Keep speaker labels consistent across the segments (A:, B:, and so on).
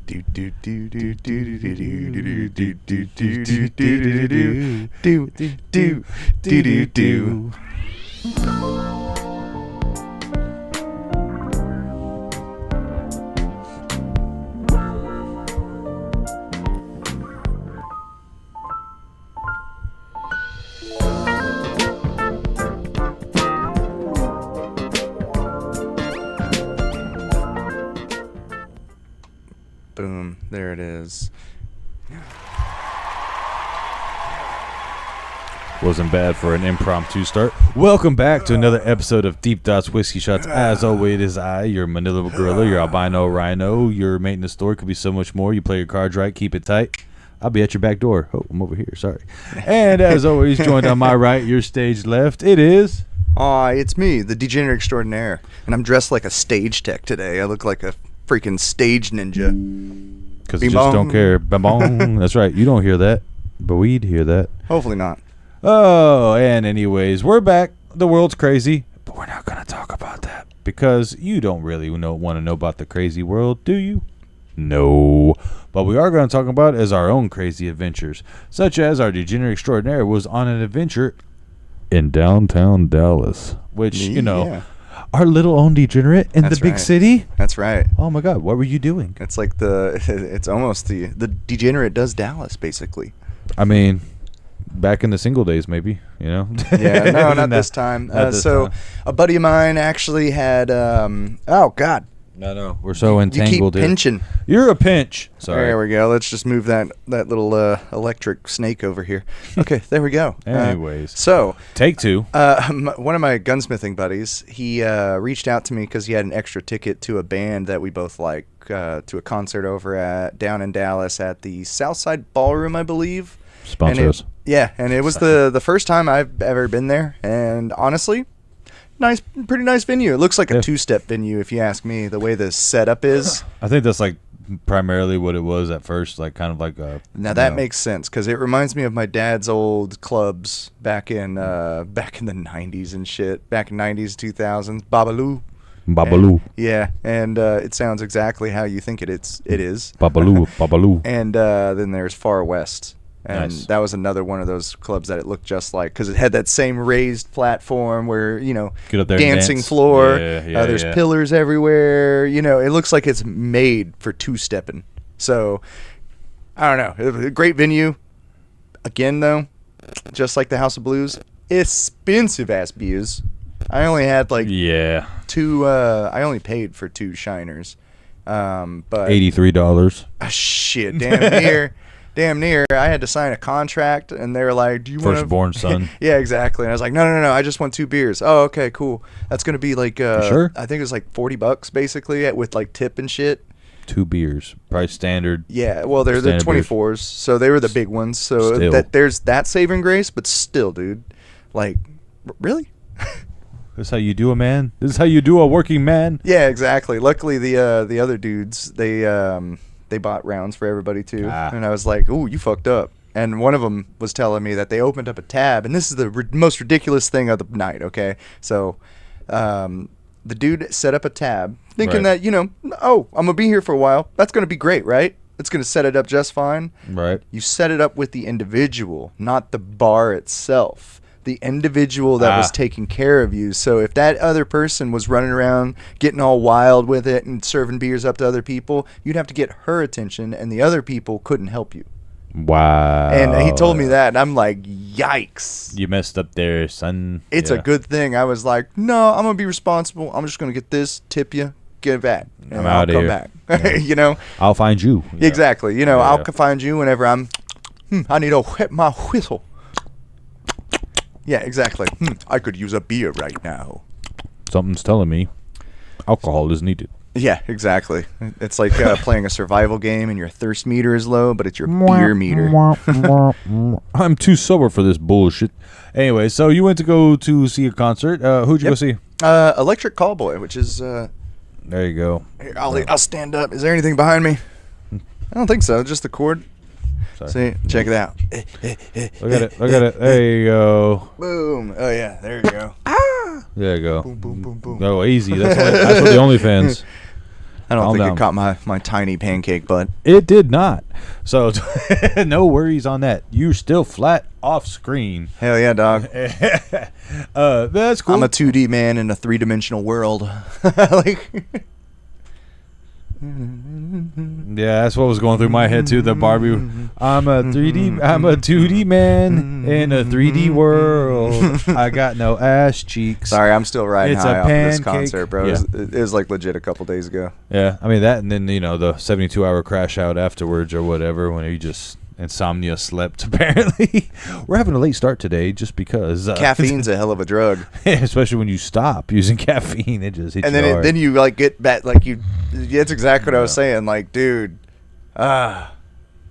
A: Do do do do do do do do do do do do do do do do do. Boom, there it is.
B: Wasn't bad for an impromptu start. Welcome back to another episode of Dtws Whiskey Shots. As always, it is I, your Manila Gorilla, your albino rhino, your mate in the store. Could be so much more. You play your cards right, keep it tight. I'll be at your back door. Oh, I'm over here, sorry. And as always, joined on my right, your stage left, it is...
A: Aw, it's me, the Degenerate extraordinaire. And I'm dressed like a stage tech today. I look like a freaking stage ninja.
B: Because you just don't care. Bam-bong. That's right, you don't hear that, but we'd hear that.
A: Hopefully not.
B: Oh, and anyways, we're back. The world's crazy, but we're not going to talk about that because you don't really want to know about the crazy world, do you? No. But we are going to talk about is our own crazy adventures, such as our Degenerate extraordinaire was on an adventure in downtown Dallas, which, you know,
A: Yeah.
B: our little own degenerate in
A: That's
B: the big
A: right.
B: city.
A: That's right.
B: Oh my God, what were you doing?
A: It's like it's almost the Degenerate does Dallas, basically.
B: I mean, back in the single days, maybe, you know?
A: Yeah, no, not this time.
B: Not this
A: so
B: time.
A: a buddy of mine actually had, oh, God.
B: No. We're so
A: You
B: entangled
A: keep
B: here.
A: pinching.
B: You're a pinch. Sorry.
A: There we go. Let's just move that little electric snake over here. Okay, there we go.
B: Anyways.
A: So
B: Take two.
A: one of my gunsmithing buddies, he reached out to me because he had an extra ticket to a band that we both like, to a concert over down in Dallas at the Southside Ballroom, I believe.
B: Sponsor us.
A: Yeah, and it was the first time I've ever been there, and honestly, pretty nice venue. It looks like a two-step venue, if you ask me, the way the setup is.
B: I think that's like primarily what it was at first, like kind of like a.
A: Now that makes sense because it reminds me of my dad's old clubs back in the '90s and shit. Back in '90s, 2000s, Babalu.
B: Babalu.
A: And it sounds exactly how you think it is.
B: Babalu.
A: And then there's Far West. And
B: Nice.
A: that was another one of those clubs that it looked just like, because it had that same raised platform where, you know,
B: Get up there and
A: dancing
B: dance.
A: floor.
B: Yeah,
A: there's
B: yeah.
A: pillars everywhere. You know, it looks like it's made for two-stepping. So, I don't know. It was a great venue. Again, though, just like the House of Blues, expensive-ass beers. I only had like two, I only paid for two shiners. But
B: $83.
A: shit, damn near. I had to sign a contract, and they were like, "Do you want
B: Firstborn son.
A: Yeah, exactly. And I was like, "No. I just want two beers." Oh, okay, cool. That's gonna be like,
B: sure?
A: I think it was like $40 basically, with like tip and shit.
B: 2 beers. Price standard.
A: Yeah, well, they're the
B: Standard
A: 24s, so they were the big ones. So
B: Still.
A: there's that saving grace, but still, dude, like, really?
B: This is how you do a man? This is how you do a working man?
A: Yeah, exactly. Luckily, the other dudes, they bought rounds for everybody too, and I was like, "Ooh, you fucked up." And one of them was telling me that they opened up a tab, and this is the most ridiculous thing of the night. Okay, so the dude set up a tab, thinking
B: Right.
A: that, you know, oh, I'm gonna be here for a while. That's gonna be great, right? It's gonna set it up just fine.
B: Right.
A: You set it up with the individual, not the bar itself. The individual that was taking care of you. So if that other person was running around getting all wild with it and serving beers up to other people, you'd have to get her attention, and the other people couldn't help you.
B: Wow.
A: And he told me that, and I'm like, yikes.
B: You messed up there, son.
A: It's a good thing. I was like, no, I'm going to be responsible. I'm just going to get this, tip you, get it back. And
B: I'm
A: I'll
B: outta
A: come
B: here.
A: back.
B: Yeah.
A: You know?
B: I'll find you. Yeah.
A: Exactly. You know,
B: Yeah.
A: I'll find you whenever I need to whip my whistle. Yeah, exactly. I could use a beer right now.
B: Something's telling me alcohol is needed.
A: Yeah, exactly. It's like playing a survival game and your thirst meter is low, but it's your beer meter.
B: I'm too sober for this bullshit. Anyway, so you went to go to see a concert. Who'd you go see?
A: Electric Callboy, which is...
B: There you go.
A: Here, I'll stand up. Is there anything behind me? I don't think so. Just the cord.
B: Sorry.
A: See, check it out.
B: Look at it. Look at it. There you go.
A: Boom. Oh, yeah. There you go.
B: There you go.
A: Boom, boom, boom, boom.
B: No, easy. That's what the OnlyFans.
A: I don't
B: Calm
A: think
B: down.
A: it caught my tiny pancake butt.
B: It did not. So no worries on that. You're still flat off screen.
A: Hell yeah, dog.
B: That's cool.
A: I'm a 2D man in a 3-dimensional world. Like,
B: Yeah, that's what was going through my head too. The Barbie. I'm a 2D man in a 3D world. I got no ass cheeks.
A: sorry, I'm still riding
B: It's
A: high
B: a
A: off of this
B: pancake.
A: concert, bro.
B: Yeah.
A: It was like legit a couple days ago.
B: Yeah, I mean that, and then the 72-hour crash out afterwards or whatever when you just insomnia slept. Apparently, we're having a late start today just because
A: Caffeine's a hell of a drug.
B: especially when you stop using caffeine, it just hits
A: And
B: you
A: then
B: hard.
A: then you like get back like you. That's exactly what I was saying. Like, dude,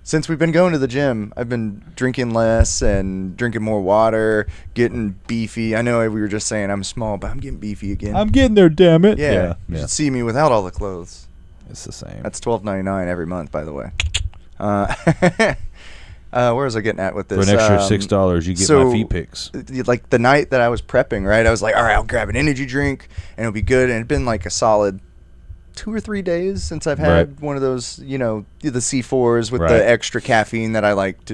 A: since we've been going to the gym, I've been drinking less and drinking more water, getting beefy. I know we were just saying I'm small, but I'm getting beefy again.
B: I'm getting there, damn it.
A: yeah, you should see me without all the clothes.
B: It's the same.
A: That's $12.99 every month, by the way. Where was I getting at with this?
B: For an extra $6, you get my feet pics.
A: Like the night that I was prepping, right? I was like, all right, I'll grab an energy drink and it'll be good. And it'd been like a solid 2 or 3 days since I've had one of those, the C4s with
B: Right.
A: the extra caffeine that I liked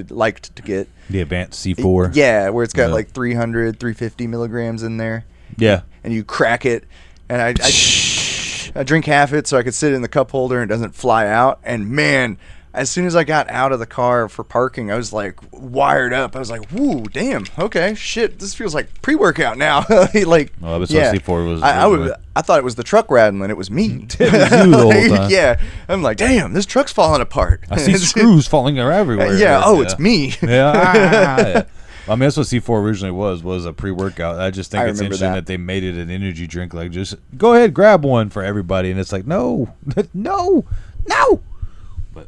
A: to get.
B: The advanced C4.
A: Yeah, where it's got
B: Yeah.
A: like 300, 350 milligrams in there.
B: Yeah.
A: And you crack it, and I drink half it so I could sit it in the cup holder and it doesn't fly out. And man, as soon as I got out of the car for parking, I was like wired up. I was like, "Woo, damn, okay, shit, this feels like pre-workout now." Like,
B: Well, that's what C4 was.
A: I thought it was the truck rattling. It was me.
B: It was you the whole time.
A: Yeah, I'm like, damn, this truck's falling apart.
B: I see screws falling everywhere.
A: Yeah. Oh, it's me.
B: Yeah. I mean, that's what C4 originally was a pre-workout. I just think
A: I
B: it's
A: remember
B: interesting
A: that.
B: that they made it an energy drink. Like, just go ahead, grab one for everybody. And it's like, no. But,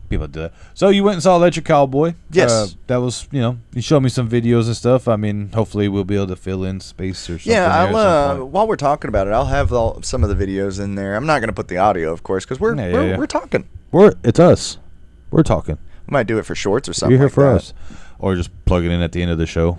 B: people do that. So you went and saw Electric Cowboy.
A: Yes.
B: That was, you showed me some videos and stuff. I mean, hopefully we'll be able to fill in space or something.
A: Yeah,
B: there at some
A: I'll
B: point.
A: while we're talking about it, I'll have some of the videos in there. I'm not going to put the audio, of course, because we're talking.
B: It's us. We're talking.
A: I might do it for shorts or something.
B: You're here
A: like
B: for
A: that.
B: us. Or just plug it in at the end of the show.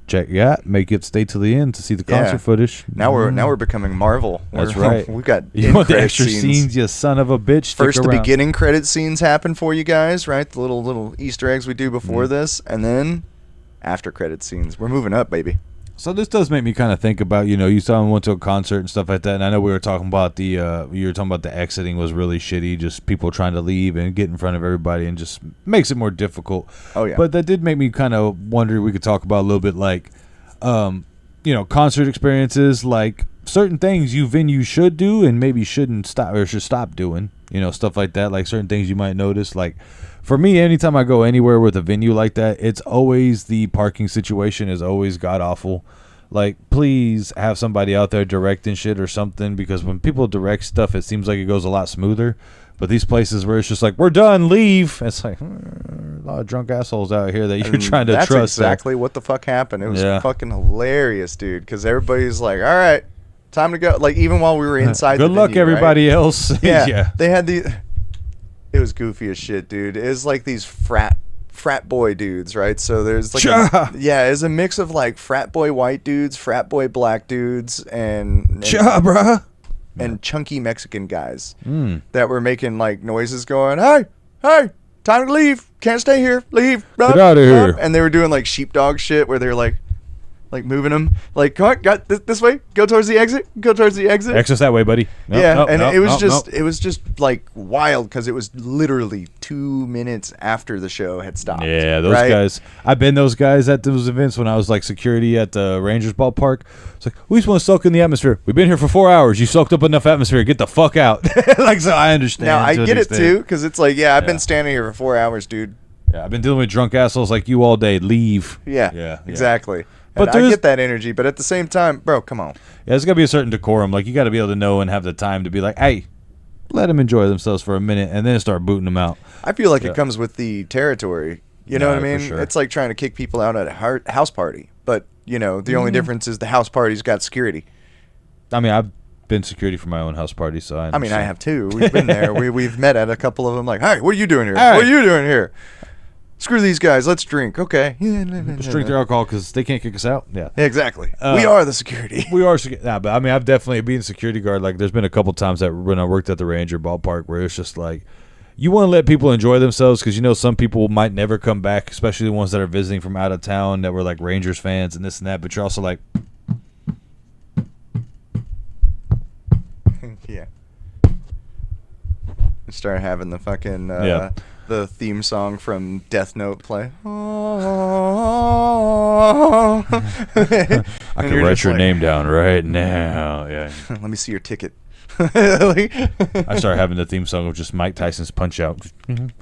B: Check, make it stay to the end to see the concert footage.
A: Now we're becoming Marvel.
B: That's right.
A: We got
B: You want the
A: end-credit
B: extra scenes, you son of a bitch? Stick
A: First, the
B: around.
A: beginning credit scenes happen for you guys, right? The little Easter eggs we do before
B: Mm-hmm.
A: this, and then after credit scenes. We're moving up, baby.
B: So this does make me kind of think about, you saw him went to a concert and stuff like that, and I know we were talking about the exiting was really shitty, just people trying to leave and get in front of everybody and just makes it more difficult.
A: Oh yeah.
B: But that did make me kind of wonder. We could talk about a little bit like, concert experiences, like certain things venues should do and maybe shouldn't stop or should stop doing. Stuff like that. Like certain things you might notice. Like for me, anytime I go anywhere with a venue like that, it's always the parking situation is always god awful. Like, please have somebody out there directing shit or something, because when people direct stuff, it seems like it goes a lot smoother. But these places where it's just like, we're done, leave. It's like, a lot of drunk assholes out here that you're trying to
A: That's
B: trust.
A: exactly what the fuck happened. It was
B: Yeah.
A: fucking hilarious, dude, because everybody's like, all right, time to go. Like, even while we were inside
B: Good
A: the
B: luck,
A: venue,
B: everybody else.
A: Right?
B: Yeah.
A: They had it was goofy as shit, dude. It was like these frat boy dudes, right? So there's like it's a mix of like frat boy white dudes, frat boy black dudes, and
B: bruh.
A: and chunky Mexican guys that were making like noises going, hey, time to leave. Can't stay here. Leave.
B: Get outta here.
A: And they were doing like sheepdog shit where they're like moving them. Like, come on, got this way. Go towards the exit.
B: Exit that way, buddy. Nope,
A: Yeah,
B: nope,
A: and
B: nope,
A: it was
B: nope,
A: it was just like wild because it was literally 2 minutes after the show had stopped.
B: Yeah, those
A: right?
B: guys. I've been those guys at those events when I was like security at the Rangers ballpark. It's like, we just want to soak in the atmosphere. We've been here for 4 hours. You soaked up enough atmosphere. Get the fuck out. Like, so I understand.
A: Now I
B: to an
A: get it
B: extent.
A: too because it's like, I've
B: Yeah.
A: been standing here for 4 hours, dude.
B: Yeah, I've been dealing with drunk assholes like you all day. Leave.
A: Yeah, exactly.
B: But
A: But I
B: there's-
A: get that energy, but at the same time, bro, come on.
B: Yeah, there's got to be a certain decorum. Like, you got to be able to know and have the time to be like, hey, let them enjoy themselves for a minute and then start booting them out.
A: I feel like
B: Yeah.
A: it comes with the territory. You know
B: Yeah,
A: what I
B: for
A: mean?
B: sure.
A: It's like trying to kick people out at a house party. But, the only difference is the house party's got security.
B: I mean, I've been security for my own house party, so I
A: I mean, I
B: understand.
A: have too. We've been there. We've met at a couple of them like, hey, what are you doing here?
B: Hey.
A: What are you doing here? Screw these guys. Let's drink. Okay.
B: Let's drink their alcohol because they can't kick us out. Yeah.
A: Exactly. We are the security.
B: We are. Nah, but I mean, I've definitely been a security guard. Like, there's been a couple times that when I worked at the Ranger ballpark where it's just like, you want to let people enjoy themselves because you know some people might never come back, especially the ones that are visiting from out of town that were like Rangers fans and this and that. But you're also like,
A: yeah. Start having the fucking the theme song from Death Note play.
B: I can write your name down right now. Yeah.
A: Let me see your ticket.
B: I started having the theme song of just Mike Tyson's Punch Out.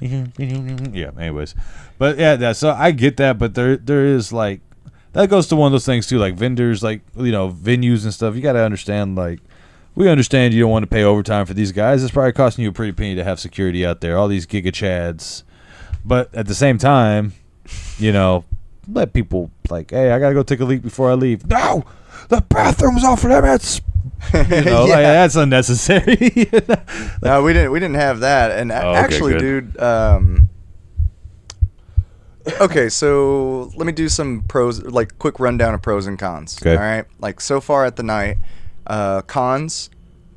B: Yeah. Anyways, but yeah, so I get that, but there is like that goes to one of those things too, like vendors, like venues and stuff. You got to understand, like. We understand you don't want to pay overtime for these guys. It's probably costing you a pretty penny to have security out there, all these giga chads. But at the same time, let people like, hey, I got to go take a leak before I leave. No, the bathroom's off limits. That's unnecessary.
A: No, we didn't have that. And actually,
B: good.
A: Dude, okay, so let me do some pros, like quick rundown of pros and cons.
B: Okay.
A: All right. Like so far at the night. Cons,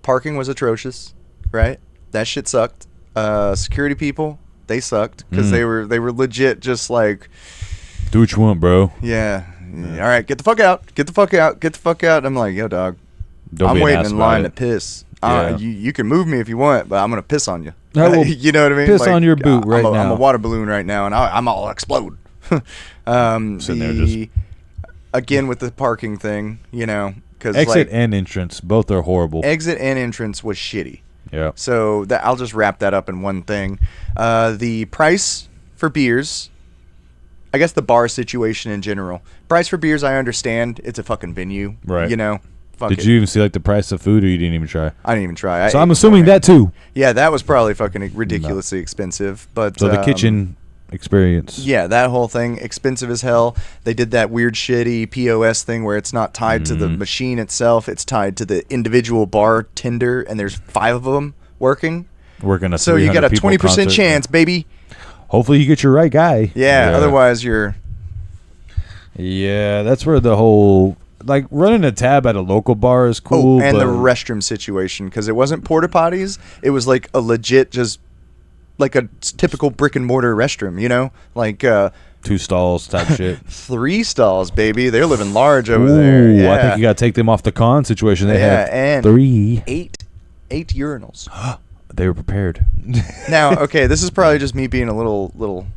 A: parking was atrocious, right? That shit sucked. Security people, they sucked because they were legit just like,
B: do what you want, bro.
A: Yeah. All right, get the fuck out. Get the fuck out. Get the fuck out. I'm like, yo, dog. I'm waiting in line to piss.
B: Yeah.
A: You can move me if you want, but I'm gonna piss on you.
B: You
A: know what I mean?
B: Piss on your boot right now.
A: I'm a water balloon right now, and I'm all explode. Again with the parking thing,
B: exit and entrance both are horrible.
A: Exit and entrance was shitty.
B: Yeah.
A: So I'll just wrap that up in one thing. The price for beers, I guess the bar situation in general. Price for beers, I understand. It's a fucking venue.
B: Right.
A: Did
B: you even see like the price of food, or you didn't even try?
A: I didn't even try.
B: So I'm assuming that too.
A: Yeah, that was probably fucking ridiculously expensive. But
B: so the kitchen experience.
A: Yeah, that whole thing, expensive as hell. They did that weird shitty POS thing where it's not tied to the machine itself. It's tied to the individual bartender, and there's 5 of them working.
B: So
A: you got a 20% chance, baby.
B: Hopefully you get your right guy.
A: Yeah, otherwise you're...
B: Yeah, that's where the whole... Like, running a tab at a local bar is cool.
A: Oh, and the restroom situation, because it wasn't porta potties. It was like a legit just... like a typical brick and mortar restroom, like
B: 2 stalls type shit.
A: 3 stalls, baby. They're living large over there. Yeah.
B: I think you got to take them off the con situation. They have
A: and
B: 3.
A: 8 urinals.
B: They were prepared.
A: Now, okay, this is probably just me being a little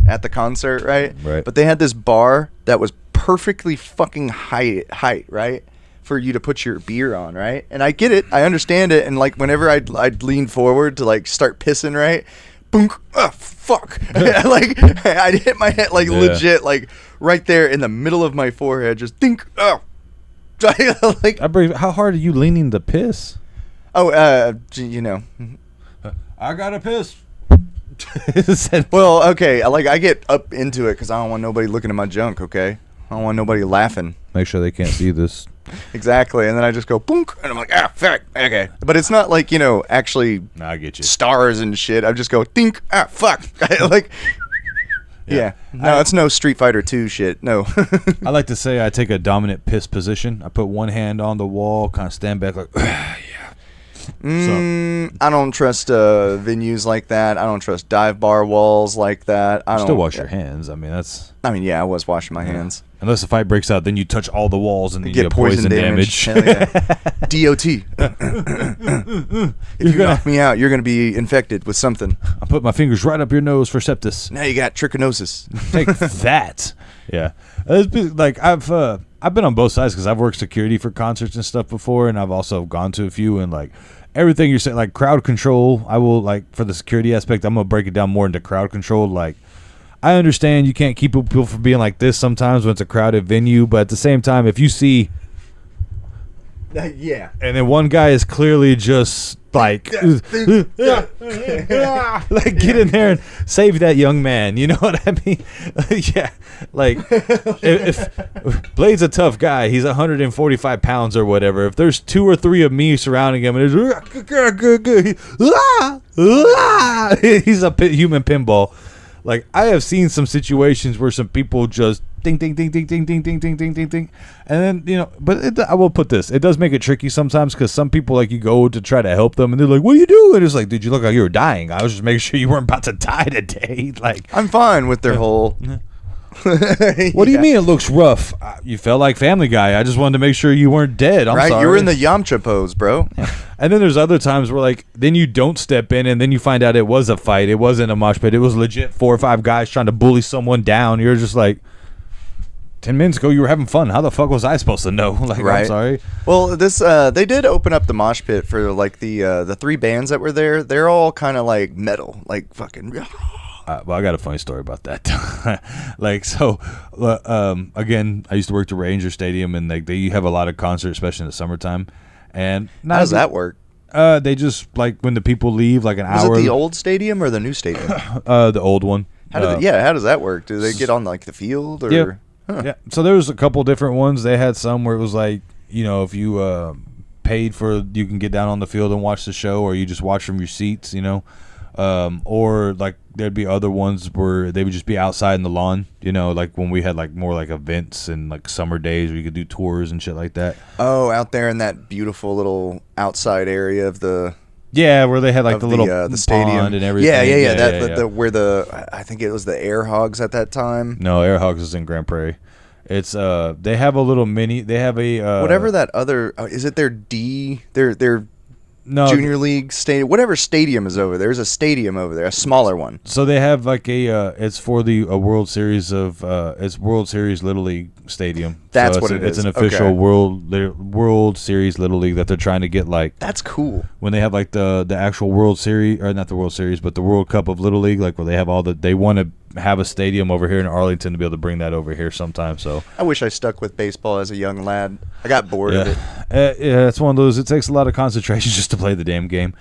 A: at the concert, right?
B: Right.
A: But they had this bar that was perfectly fucking height, right? For you to put your beer on, right? And I get it, I understand it, and like whenever I'd lean forward to like start pissing, right? Boom! Oh, fuck! Like I'd hit my head like legit, like right there in the middle of my forehead, just think. Oh, like
B: how hard are you leaning to piss?
A: Oh,
B: I gotta piss.
A: Well, okay, like I get up into it because I don't want nobody looking at my junk. Okay, I don't want nobody laughing.
B: Make sure they can't see this.
A: Exactly, and then I just go boonk, and I'm like, fuck, okay. But it's not like actually.
B: No, I get you.
A: Stars and shit. I just go think, fuck, like. Yeah. No, it's no Street Fighter 2 shit. No.
B: I like to say I take a dominant piss position. I put one hand on the wall, kind of stand back like, yeah.
A: I don't trust venues like that. I don't trust dive bar walls like that. I don't
B: still wash your hands. I mean,
A: yeah, I was washing my hands.
B: Unless a fight breaks out, then you touch all the walls and you
A: get poison damage. Hell yeah. DOT. If you knock me out, you're going to be infected with something.
B: I put my fingers right up your nose for sepsis.
A: Now you got trichinosis.
B: Take that. Yeah. It's been, like I've been on both sides because I've worked security for concerts and stuff before, and I've also gone to a few, and like everything you're saying, like crowd control, I will, like, for the security aspect, I'm going to break it down more into crowd control. Like, I understand you can't keep people from being like this sometimes when it's a crowded venue, but at the same time, if you see...
A: yeah.
B: And then one guy is clearly just like... like, get in there and save that young man. You know what I mean? Yeah. Like, if Blade's a tough guy, he's 145 pounds or whatever. If there's 2 or 3 of me surrounding him, and he's a human pinball. Like, I have seen some situations where some people just ding, ding, ding, ding, ding, ding, ding, ding, ding, ding, ding. And then, but I will put this. It does make it tricky sometimes because some people, like, you go to try to help them and they're like, what do you do? And it's like, dude, you look like you were dying. I was just making sure you weren't about to die today. Like,
A: I'm fine with their whole...
B: What do you mean it looks rough? You felt like Family Guy. I just wanted to make sure you weren't dead. I'm sorry.
A: You were in the Yamcha pose, bro.
B: And then there's other times where, like, then you don't step in and then you find out it was a fight. It wasn't a mosh pit. It was legit 4 or 5 guys trying to bully someone down. You're just like, 10 minutes ago you were having fun. How the fuck was I supposed to know? Like, right. I'm sorry.
A: Well, this they did open up the mosh pit for, like, the 3 bands that were there. They're all kind of like metal, like fucking...
B: Well, I got a funny story about that. Like, so, again, I used to work the Ranger Stadium, and like they have a lot of concerts, especially in the summertime. And
A: how does that work?
B: They just, like, when the people leave, like an hour.
A: Was it the old stadium or the new stadium?
B: The old one.
A: How does that work? Do they get on, like, the field? Or?
B: Yeah. Huh. Yeah. So there was a couple different ones. They had some where it was like, if you paid for, you can get down on the field and watch the show, or you just watch from your seats, or like there'd be other ones where they would just be outside in the lawn, like when we had like more like events and like summer days where you could do tours and shit like that.
A: Oh, out there in that beautiful little outside area of the...
B: Yeah, where they had like the little
A: the stadium
B: pond and everything.
A: Yeah. Where I think it was the Air Hogs at that time.
B: No, Air Hogs is in Grand Prairie. It's they have a little mini. They have a
A: whatever that other is it their Junior League stadium, whatever stadium is over there. There's a stadium over there, a smaller one.
B: So they have like it's for the World Series it's World Series Little League stadium.
A: That's
B: so
A: what it is.
B: It's an official World Series Little League that they're trying to get, like.
A: That's cool.
B: When they have like the actual World Series, or not the World Series, but the World Cup of Little League, like where they have they want to have a stadium over here in Arlington to be able to bring that over here sometime. So
A: I wish I stuck with baseball as a young lad. I got bored of it.
B: Yeah, it's one of those. It takes a lot of concentration just to play the damn game.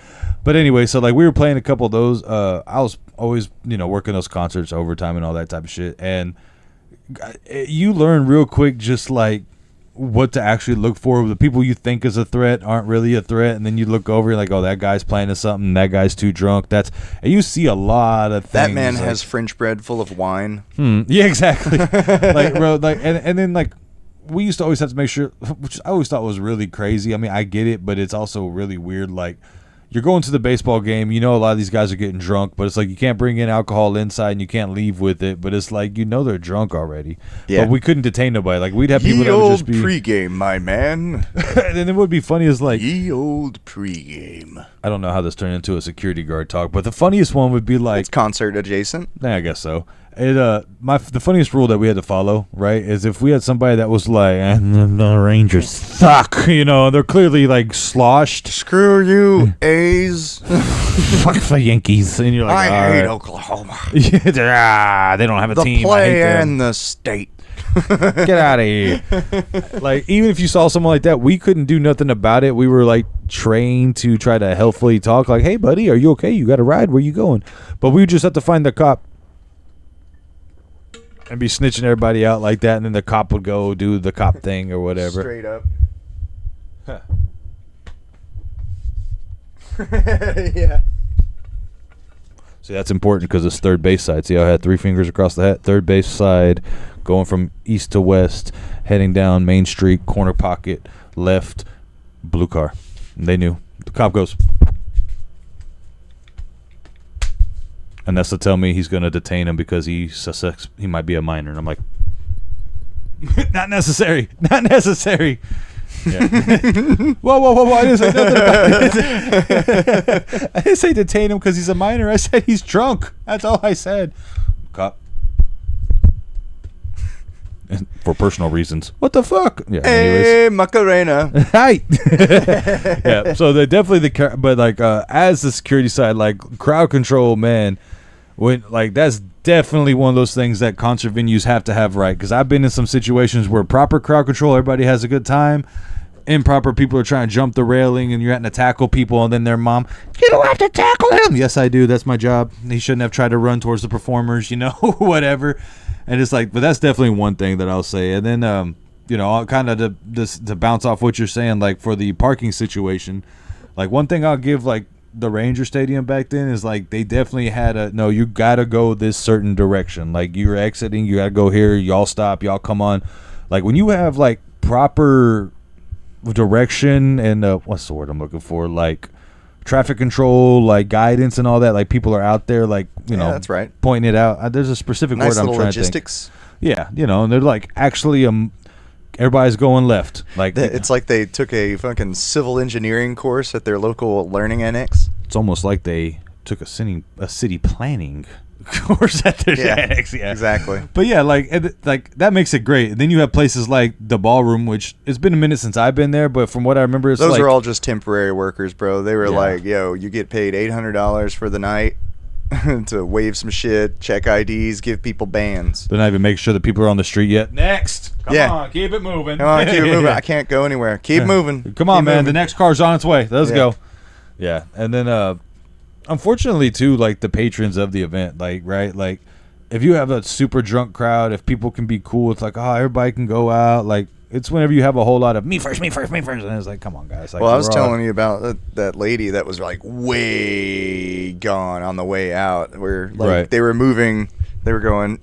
B: But anyway, so like we were playing a couple of those. I was always working those concerts overtime and all that type of shit. And you learn real quick just like what to actually look for. The people you think is a threat aren't really a threat, and then you look over, you're like, oh, that guy's playing to something, that guy's too drunk. And you see a lot of things.
A: That man has French bread full of wine.
B: Yeah, exactly. Like, bro, like, and then like we used to always have to make sure, which I always thought was really crazy. I mean, I get it, but it's also really weird. Like, you're going to the baseball game, a lot of these guys are getting drunk, but it's like you can't bring in alcohol inside and you can't leave with it, but it's like they're drunk already. Yeah. But we couldn't detain nobody. Like, we'd have people that would just be...
A: pregame, my man.
B: And then it would be funny is like...
A: Ye old pregame.
B: I don't know how this turned into a security guard talk, but the funniest one would be like...
A: It's concert adjacent.
B: I guess so. The funniest rule that we had to follow, right, is if we had somebody that was like, the Rangers suck, they're clearly like sloshed.
A: Screw you, A's.
B: Fuck the Yankees. And you're like,
A: I hate Oklahoma.
B: Yeah, they don't have a team.
A: The play and the state.
B: Get out of here. Like, even if you saw someone like that, we couldn't do nothing about it. We were like trained to try to helpfully talk, like, hey, buddy, are you okay? You got a ride? Where you going? But we just have to find the cop and be snitching everybody out like that, and then the cop would go do the cop thing or whatever.
A: Straight up. Huh. Yeah.
B: See, that's important because it's third base side. See how I had 3 fingers across the hat? Third base side, going from east to west, heading down Main Street, corner pocket, left, blue car. And they knew. The cop goes... And that's to tell me he's going to detain him because he suspects he might be a minor. And I'm like, not necessary. Not necessary. Yeah. Whoa. I didn't say nothing about it. I didn't say detain him because he's a minor. I said he's drunk. That's all I said. Cop. For personal reasons. What the fuck? Yeah.
A: Hey, Macarena.
B: Hi. Yeah. So they definitely but like as the security side, like crowd control, man. When like that's definitely one of those things that concert venues have to have right. Because I've been in some situations where proper crowd control, everybody has a good time. Improper people are trying to jump the railing, and you're having to tackle people, and then their mom, you don't have to tackle him. Yes, I do. That's my job. He shouldn't have tried to run towards the performers, whatever. And it's like, but that's definitely one thing that I'll say. And then, kind of to bounce off what you're saying, like for the parking situation, like one thing I'll give like the Ranger Stadium back then is like they definitely had no, you gotta go this certain direction. Like you're exiting, you gotta go here. Y'all stop, y'all come on. Like when you have like proper direction and what's the word I'm looking for? Like traffic control, like guidance and all that. Like people are out there, like
A: that's right,
B: pointing it out. There's a specific
A: nice
B: word I'm
A: little
B: trying
A: logistics.
B: to think. Yeah, and they're like actually everybody's going left. Like
A: it's like they took a fucking civil engineering course at their local learning annex.
B: It's almost like they took a city planning course at their annex. Yeah,
A: exactly.
B: But yeah, like that makes it great. And then you have places like the ballroom, which it's been a minute since I've been there, but from what I remember, it's
A: those are all just temporary workers, bro. They were like, yo, you get paid $800 for the night to wave some shit, check IDs, give people bands.
B: They're not even making sure that people are on the street yet. Next. Come on, keep it moving.
A: Come on, keep it moving. I can't go anywhere. Keep moving.
B: Come on,
A: keep
B: man.
A: moving.
B: The next car's on its way. Let's go. Yeah. And then unfortunately too, like the patrons of the event, like, right? Like if you have a super drunk crowd, if people can be cool, it's like, oh, everybody can go out. Like it's whenever you have a whole lot of me first. And it's like, come on, guys. Like,
A: well, I was telling you about that lady that was like way gone on the way out, where like they were moving, they were going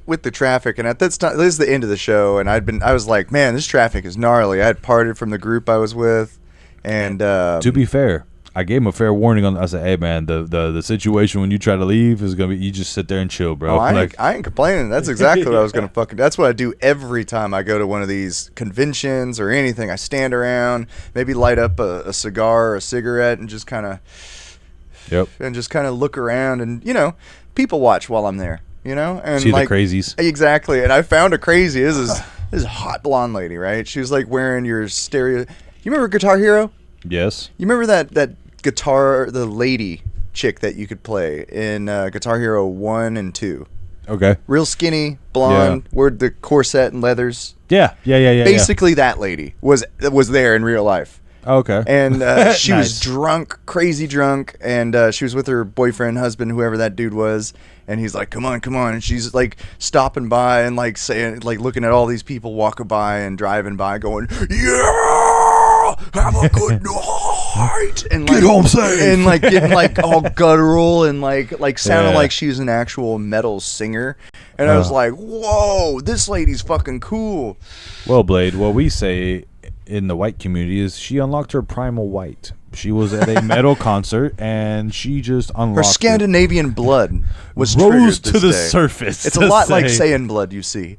A: with the traffic, and at this time, this is the end of the show, and I was like, man, this traffic is gnarly. I had parted from the group I was with, and
B: to be fair, I gave him a fair warning on. I said, "Hey, man, the situation when you try to leave is gonna be you just sit there and chill, bro."
A: Oh, I ain't complaining. That's exactly what I was gonna fucking. That's what I do every time I go to one of these conventions or anything. I stand around, maybe light up a cigar or a cigarette, and just kind of look around, and people watch while I'm there. And
B: see
A: like,
B: the crazies.
A: Exactly. And I found a crazy. This is a hot blonde lady, right? She was like wearing your stereo. You remember Guitar Hero?
B: Yes.
A: You remember that guitar, the lady chick that you could play in Guitar Hero 1 and 2?
B: Okay.
A: Real skinny, blonde, wore the corset and leathers.
B: Yeah.
A: Basically, that lady was there in real life.
B: Okay.
A: And she
B: Nice.
A: was drunk, crazy drunk, and she was with her boyfriend, husband, whoever that dude was. And he's like, come on. And she's like stopping by and like saying, like looking at all these people walking by and driving by going, yeah, have a good night. And like,
B: get home safe.
A: And like getting like all guttural and like sounding like she's an actual metal singer. And I was like, whoa, this lady's fucking cool.
B: Well, Blade, what we say in the white community is she unlocked her primal white. She was at a metal concert and she just unlocked
A: her Scandinavian blood was
B: rose to the
A: day.
B: surface.
A: It's a lot like Saiyan blood, you see.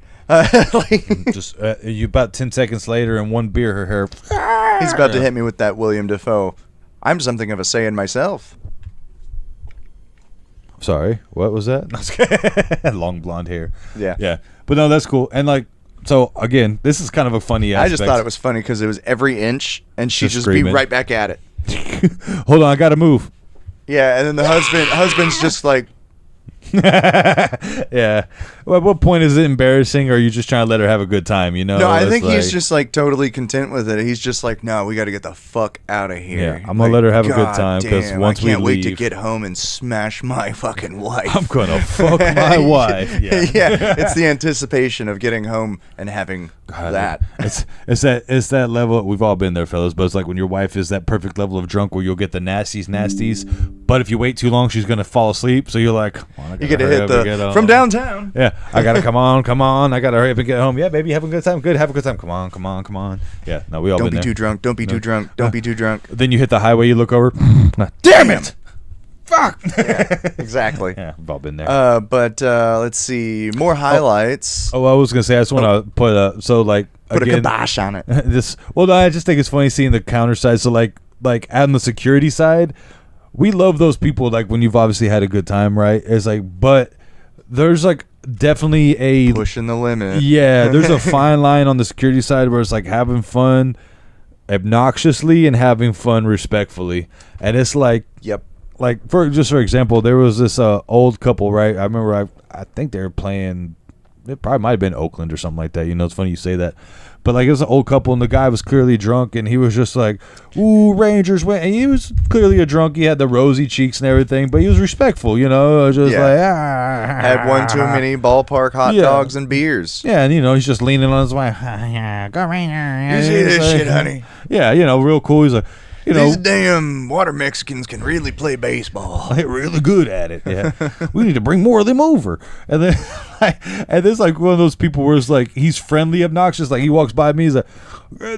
B: Just you about 10 seconds later and one beer, her hair.
A: He's about to hit me with that William Dafoe. I'm something of a Saiyan myself.
B: Sorry, what was that? Long blonde hair.
A: Yeah.
B: But no, that's cool. And like, so again, this is kind of a funny aspect.
A: I just thought it was funny because it was every inch, and she'd just
B: screaming.
A: be right back at it.
B: Hold on, I gotta move.
A: Yeah, and then the husband's just like,
B: yeah. Well, at what point is it embarrassing, or are you just trying to let her have a good time?
A: No, I think he's just like totally content with it. He's just like, no, we got to get the fuck out of here.
B: Yeah, I'm gonna let her have a good time because once we leave,
A: I can't wait to get home and smash my fucking wife.
B: I'm gonna fuck my wife. Yeah,
A: yeah. It's the anticipation of getting home and having that.
B: It's that level. We've all been there, fellas. But it's like when your wife is that perfect level of drunk where you'll get the nasties. But if you wait too long, she's gonna fall asleep. So you're like,
A: you get to hit the from downtown.
B: Yeah, I gotta come on. I gotta hurry up and get home. Yeah, baby, have a good time. Good, have a good time. Come on. Yeah, no, we all
A: don't
B: been
A: be
B: there.
A: too drunk. Don't be too drunk. Don't be too drunk.
B: Then you hit the highway. You look over. Damn it! Fuck.
A: Yeah, exactly.
B: Yeah, we've all been there.
A: But let's see more highlights.
B: I was gonna say I just want to put
A: a
B: again,
A: kibosh on it.
B: I just think it's funny seeing the counter side. So like on the security side, we love those people. Like when you've obviously had a good time, right? It's like, but there's like definitely a
A: pushing the limit.
B: Yeah, there's a fine line on the security side where it's like having fun obnoxiously and having fun respectfully, and it's like,
A: yep.
B: Like for example, there was this old couple, right? I remember I think they were playing. It probably might have been Oakland or something like that. It's funny you say that. But like it was an old couple and the guy was clearly drunk and he was just like, ooh, Rangers win. And he was clearly a drunk. He had the rosy cheeks and everything, but he was respectful, Just
A: had one too many ballpark hot dogs and beers.
B: Yeah, and he's just leaning on his wife. Go Rangers.
A: You see this shit, honey.
B: Yeah, real cool. He's like, you know,
A: these damn water Mexicans can really play baseball.
B: they're really good at it. Yeah, we need to bring more of them over. And then, and there's like one of those people where it's like he's friendly, obnoxious. Like he walks by me, he's like,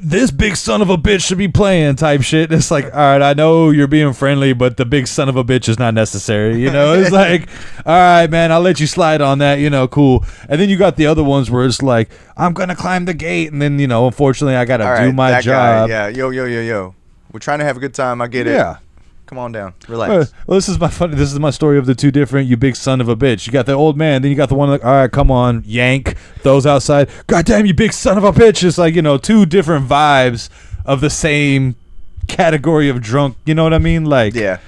B: "This big son of a bitch should be playing," type shit. And it's like, all right, I know you're being friendly, but the big son of a bitch is not necessary. You know, it's like, all right, man, I'll let you slide on that. You know, cool. And then you got the other ones where it's like, I'm gonna climb the gate, and then unfortunately, I gotta do my job.
A: Guy, yeah, yo. We're trying to have a good time. I get it.
B: Yeah.
A: Come on down. Relax.
B: Well, this is my story of the two different, you big son of a bitch. You got the old man, then you got the one like, all right, come on, yank, throws outside. God damn, you big son of a bitch. It's like, two different vibes of the same category of drunk. You know what I mean? Like,
A: yeah.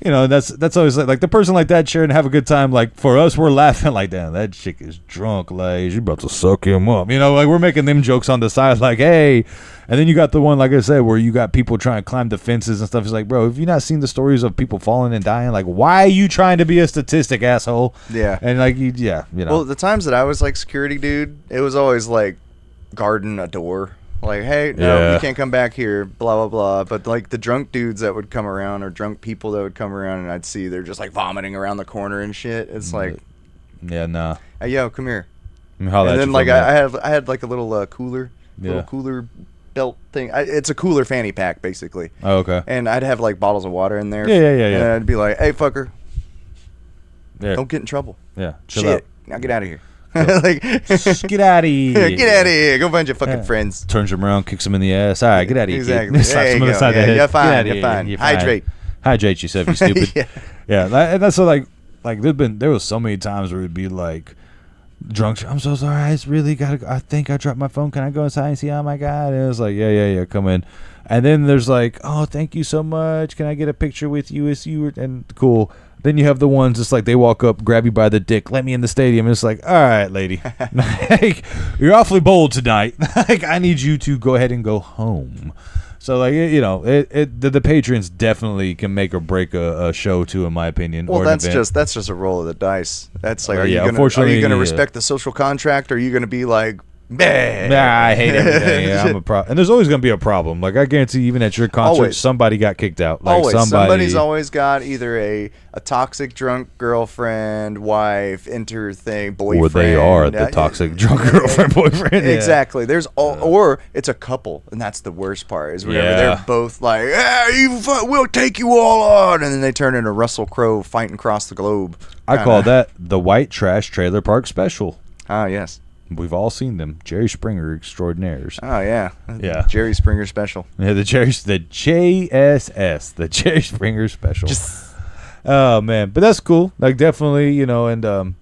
B: That's always like the person like that sharing have a good time. Like for us, we're laughing like, damn, that chick is drunk. Like she about to suck him up. Like we're making them jokes on the side. Like, hey, and then you got the one like I said where you got people trying to climb the fences and stuff. It's like, bro, have you not seen the stories of people falling and dying? Like, why are you trying to be a statistic, asshole?
A: Yeah.
B: And like,
A: Well, the times that I was like security dude, it was always like guarding a door. Like, hey, no, you can't come back here, blah, blah, blah. But, like, the drunk dudes that would come around or drunk people that would come around and I'd see they're just, like, vomiting around the corner and shit. It's like...
B: Yeah, nah.
A: Hey, yo, come here.
B: And
A: then, like, I had, like, a little cooler. Little cooler belt thing. It's a cooler fanny pack, basically.
B: Oh, okay.
A: And I'd have, like, bottles of water in there.
B: Yeah.
A: And I'd be like, hey, fucker.
B: Yeah.
A: Don't get in trouble.
B: Yeah, chill
A: Shit.
B: out.
A: Now get out of here. Like,
B: get out of here.
A: Get out of here. Go find your fucking friends.
B: Turns him around, kicks him in the ass. All right, get out of here.
A: Exactly.
B: Slaps him on the
A: Go.
B: side of the head.
A: You're fine. You're
B: You're
A: fine.
B: fine. Hydrate yourself, you stupid. And that's so like there was so many times where it'd be like drunk. I'm so sorry. I really gotta. I think I dropped my phone. Can I go inside and see? Oh my god. And it was like yeah. Come in. And then there's like, oh, thank you so much. Can I get a picture with you? As you and cool. Then you have the ones just like they walk up, grab you by the dick, let me in the stadium. And it's like, all right, lady, like, you're awfully bold tonight. Like, I need you to go ahead and go home. So like, the patrons definitely can make or break a show too, in my opinion.
A: Well,
B: or
A: that's just a roll of the dice. That's like, are you gonna respect the social contract? Or are you gonna be like,
B: nah, I hate everything. Yeah, I'm a problem, and there's always gonna be a problem. Like I guarantee, even at your concert, somebody got kicked out. Like
A: somebody's always got either a toxic drunk girlfriend, wife, boyfriend,
B: or they are the toxic drunk girlfriend, boyfriend.
A: Exactly. There's or it's a couple, and that's the worst part. Is whenever they're both like, we'll take you all on, and then they turn into Russell Crowe fighting across the globe.
B: I call that the white trash trailer park special.
A: Ah, yes.
B: We've all seen them. Jerry Springer extraordinaires.
A: Oh yeah,
B: yeah.
A: Jerry Springer special.
B: Yeah, the JSS, the Jerry Springer special. Oh man, but that's cool. Like definitely, and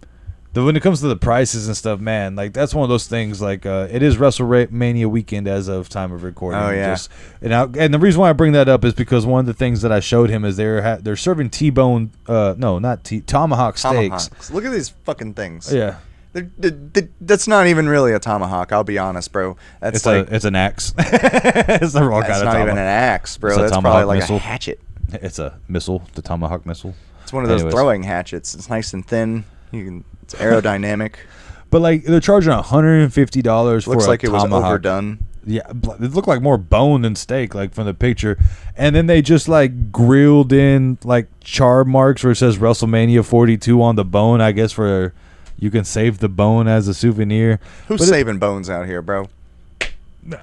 B: when it comes to the prices and stuff, man, like that's one of those things. Like it is WrestleMania weekend as of time of recording.
A: Oh yeah.
B: And the reason why I bring that up is because one of the things that I showed him is they're serving T-bone, tomahawk steaks.
A: Look at these fucking things.
B: Yeah.
A: That's not even really a tomahawk. I'll be honest, bro.
B: It's an axe. It's the wrong kind of tomahawk.
A: It's not even an axe, bro. That's probably like a hatchet.
B: It's a missile, the tomahawk missile.
A: It's one of those throwing hatchets. It's nice and thin. It's aerodynamic.
B: But like they're charging $150 for a tomahawk.
A: Looks like it was overdone.
B: Yeah, it looked like more bone than steak, like from the picture. And then they just like grilled in like char marks where it says WrestleMania 42 on the bone. I guess for you can save the bone as a souvenir.
A: Who's saving bones out here, bro?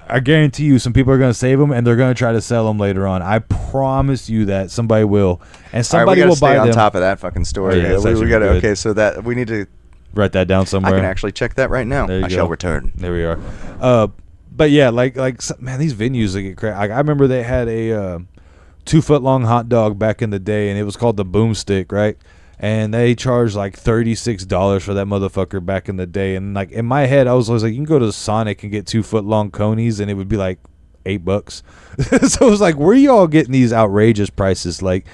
B: I guarantee you some people are going to save them and they're going to try to sell them later on. I promise you that somebody will. And somebody will buy them.
A: On top of that fucking story.
B: Oh, yeah,
A: we got okay, so that we need to
B: write that down somewhere.
A: I can actually check that right now. I shall return.
B: There we are. But yeah, like man, these venues get crazy. Like, I remember they had a 2-foot long hot dog back in the day and it was called the Boomstick, right? And they charged like $36 for that motherfucker back in the day. And like in my head, I was always like, you can go to Sonic and get 2-foot long conies, and it would be like $8. So it was like, where are y'all getting these outrageous prices? Like,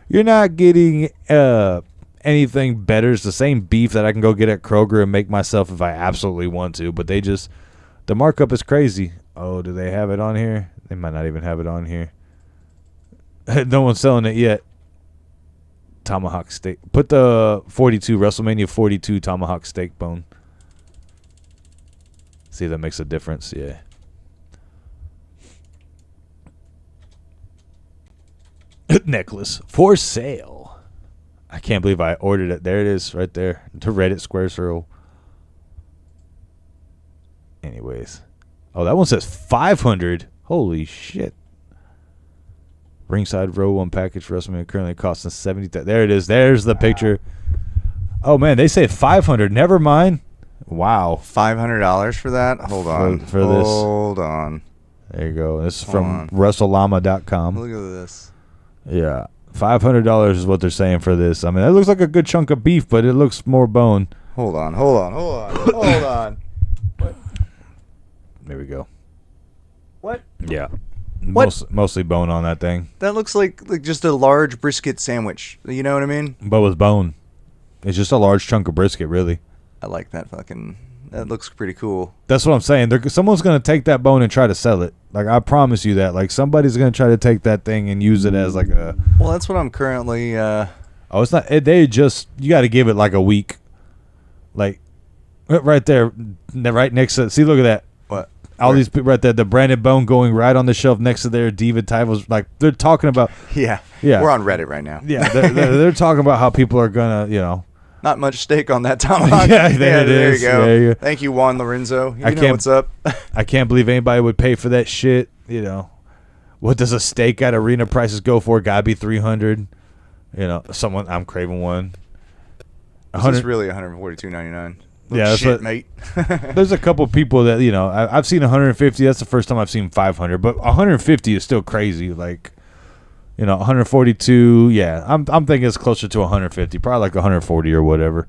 B: you're not getting anything better. It's the same beef that I can go get at Kroger and make myself if I absolutely want to. But the markup is crazy. Oh, do they have it on here? They might not even have it on here. No one's selling it yet. Tomahawk steak. Put the 42 WrestleMania 42 tomahawk steak bone. See if that makes a difference. Yeah. foot necklace for sale. I can't believe I ordered it. There it is, right there. To Reddit Square Circle. Anyways. Oh, that one says 500. Holy shit. Ringside Row 1 package for WrestleMania currently costing 70. There it is. There's the picture. Oh, man. They say 500. Never mind. Wow.
A: $500 for that? Hold on.
B: For this.
A: Hold on.
B: There you go. This is from WrestleLlama.com.
A: Look at this.
B: Yeah. $500 is what they're saying for this. I mean, that looks like a good chunk of beef, but it looks more bone.
A: Hold on. Hold on. What?
B: There we go.
A: What?
B: Yeah.
A: What?
B: Mostly bone on that thing.
A: That looks like just a large brisket sandwich. You know what I mean?
B: But with bone. It's just a large chunk of brisket, really.
A: I like that fucking... That looks pretty cool.
B: That's what I'm saying. Someone's going to take that bone and try to sell it. Like, I promise you that. Like, somebody's going to try to take that thing and use it as like a...
A: Well, that's what I'm currently...
B: Oh, it's not... They just... You got to give it like a week. Like, right there. Right next to... See, look at that.
A: What?
B: All these people right there. The branded bone going right on the shelf next to their Dtws. Like, they're talking about...
A: Yeah.
B: Yeah.
A: We're on Reddit right now.
B: Yeah. They're talking about how people are going to, you know...
A: Not much steak on that tomahawk.
B: Yeah, there it
A: there
B: is.
A: You go.
B: There you go.
A: Thank you, Juan Lorenzo. You
B: I
A: know
B: can't-
A: what's up.
B: I can't believe anybody would pay for that shit. You know, what does a steak at arena prices go for? Gotta be $300. You know, I'm craving one.
A: This is really $142.99.
B: Yeah, that's
A: shit,
B: what,
A: mate.
B: There's a couple people that, you know, I've seen 150. That's the first time I've seen 500, but 150 is still crazy. Like, you know, 142. Yeah, I'm thinking it's closer to 150, probably like 140 or whatever.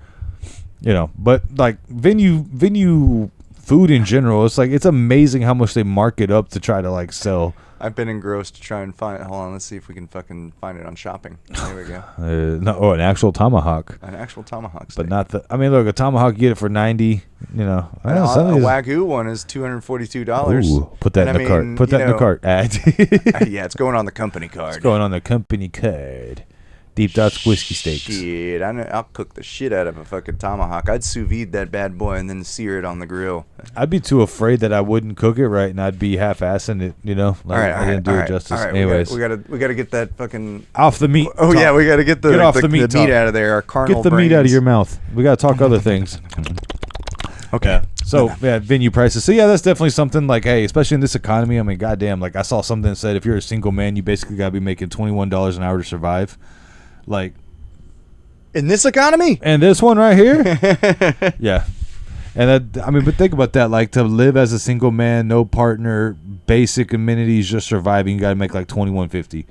B: You know, but like venue food in general, it's like it's amazing how much they mark it up to try to like sell.
A: I've been engrossed to try and find. Hold on, let's see if we can fucking find it on shopping. There we go.
B: An actual tomahawk.
A: An actual tomahawk steak.
B: But not the. I mean, look, a tomahawk, you get it for 90. You know,
A: A Wagyu one is $242.
B: Ooh, put that in the cart. Put that in the cart.
A: Yeah, it's going on the company card.
B: It's going on the company card. Dtws whiskey steaks.
A: Shit, I'll cook the shit out of a fucking tomahawk. I'd sous vide that bad boy and then sear it on the grill.
B: I'd be too afraid that I wouldn't cook it right, and I'd be half-assing it. You know, like I didn't do it justice.
A: All right,
B: anyways,
A: we gotta get that fucking
B: off the meat.
A: Oh yeah, we gotta get the meat out of there. Our carnal
B: Get the meat out of your mouth. We gotta talk other things.
A: Okay.
B: Yeah. So yeah, venue prices. So yeah, that's definitely something like, hey, especially in this economy. I mean, goddamn, like I saw something that said if you're a single man, you basically gotta be making $21 an hour to survive. Like.
A: In this economy?
B: And this one right here? Yeah. And that, I mean, but think about that. Like, to live as a single man, no partner, basic amenities, just surviving, you got to make like $21.50.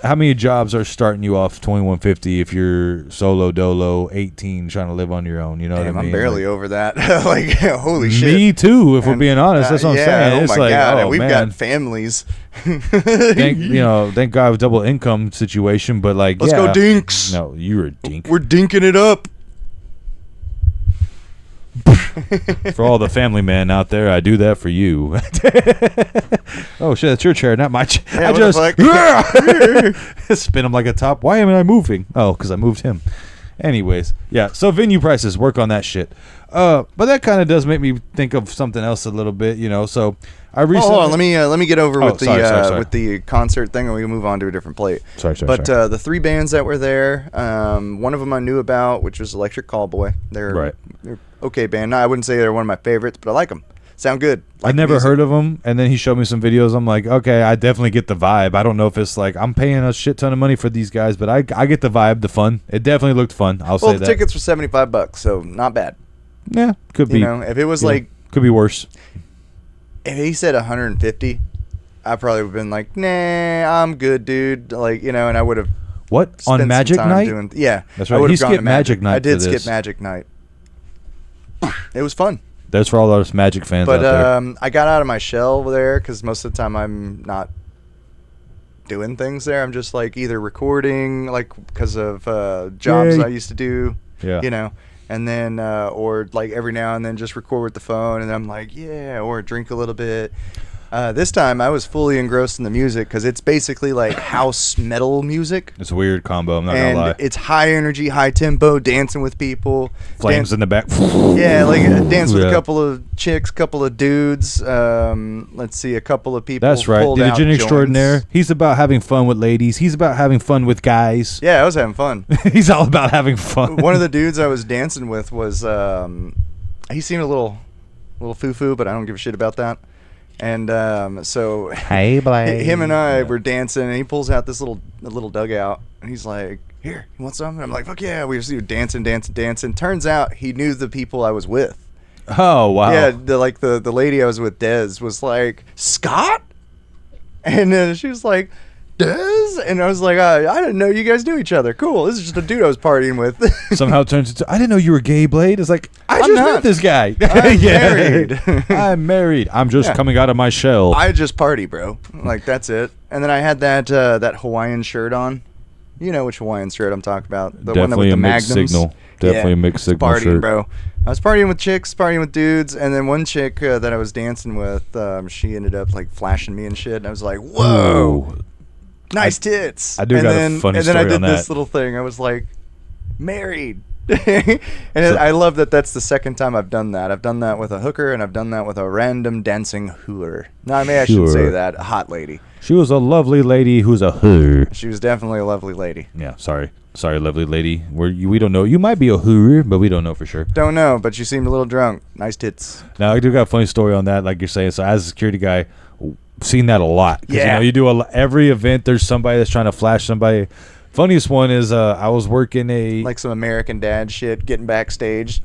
B: How many jobs are starting you off $21.50 if you're solo dolo 18 trying to live on your own? You know what I mean?
A: I'm barely over that. Like, holy shit.
B: Me too, if we're being honest. That's what I'm saying.
A: Oh
B: it's
A: my
B: like,
A: God.
B: oh,
A: We've
B: man.
A: got families.
B: Thank God, double income situation. But like,
A: let's go dinks.
B: No, you're a dink.
A: We're dinking it up.
B: For all the family men out there, I do that for you. Oh shit, that's your chair, not my chair.
A: Yeah,
B: I just spin him like a top. Why am I moving? Oh, because I moved him. Anyways, yeah. So venue prices, work on that shit. But that kind of does make me think of something else a little bit, you know. So I recently.
A: Hold on, let me get over with
B: sorry.
A: with the concert thing, and we can move on to a different plate.
B: Sorry.
A: But the three bands that were there, one of them I knew about, which was Electric Callboy. They're okay band. No, I wouldn't say they're one of my favorites, but I like them. Sound good.
B: I never heard of them, and then he showed me some videos. I'm like, okay, I definitely get the vibe. I don't know if it's like I'm paying a shit ton of money for these guys, but I get the vibe, the fun. It definitely looked fun. I'll say that.
A: Well, the tickets were $75, so not bad.
B: Yeah, could be.
A: You know, if it was like,
B: could be worse.
A: If he said 150, I probably would have been like, nah, I'm good, dude. Like, you know, and I would have.
B: What on Magic Night?
A: Yeah,
B: that's right. He skipped Magic Night.
A: I did skip Magic Night. It was fun.
B: That's for all those Magic fans out there.
A: But I got out of my shell there because most of the time I'm not doing things there. I'm just like either recording, like because of jobs I used to do.
B: Yeah.
A: You know, and then or like every now and then just record with the phone, and I'm like, yeah, or drink a little bit. This time I was fully engrossed in the music because it's basically like house metal music.
B: It's a weird combo. I'm not
A: And
B: gonna lie.
A: it's high energy, high tempo, dancing with people.
B: Flames in the back.
A: Yeah, like dance with
B: Yeah.
A: a couple of chicks, couple of dudes. Let's see, a couple of people.
B: That's right.
A: pulled
B: The
A: out
B: Degenerate
A: joints.
B: extraordinaire. He's about having fun with ladies. He's about having fun with guys.
A: Yeah, I was having fun.
B: He's all about having fun.
A: One of the dudes I was dancing with was he seemed a little foo-foo, but I don't give a shit about that. And so
B: Hey, Blake.
A: him and I were dancing, and he pulls out this little dugout, and he's like, "Here, you want some?" And I'm like, "Fuck yeah!" We just dancing. Turns out he knew the people I was with.
B: Oh wow.
A: Yeah, the lady I was with, Des, was like, "Scott," and then she was like, "Des," and I was like, "I didn't know you guys knew each other. Cool. This is just a dude I was partying with."
B: Somehow it turns into, I didn't know you were gay, Blade. It's like, I
A: I'm
B: just
A: not.
B: met this guy.
A: I'm married.
B: I'm married. I'm just
A: Yeah.
B: coming out of my shell.
A: I just party, bro. Like, that's it. And then I had that Hawaiian shirt on. You know which Hawaiian shirt I'm talking about. The one
B: Definitely
A: with
B: a
A: the
B: mixed
A: magnums.
B: signal. Definitely a mixed signal
A: Partying,
B: shirt.
A: bro. I was partying with chicks, partying with dudes, and then one chick that I was dancing with, she ended up like flashing me and shit. And I was like, "Whoa,
B: Ooh.
A: nice tits!"
B: I do
A: and
B: got a
A: then,
B: funny
A: And then I
B: story
A: did
B: on
A: this
B: that.
A: little thing. I was like, married. And I love that that's the second time I've done that. I've done that with a hooker, and I've done that with a random dancing hooer. No, I mean, I shouldn't say
B: Hooer.
A: that. A hot lady.
B: She was a lovely lady who's a her.
A: She was definitely a lovely lady.
B: Yeah, sorry, lovely lady. We don't know. You might be a her, but we don't know for sure.
A: Don't know, but she seemed a little drunk. Nice tits.
B: Now I do got a funny story on that, like you're saying. So as a security guy, seen that a lot. 'Cause,
A: Yeah.
B: you do every event. There's somebody that's trying to flash somebody. Funniest one is I was working
A: Like some American Dad shit, getting backstage.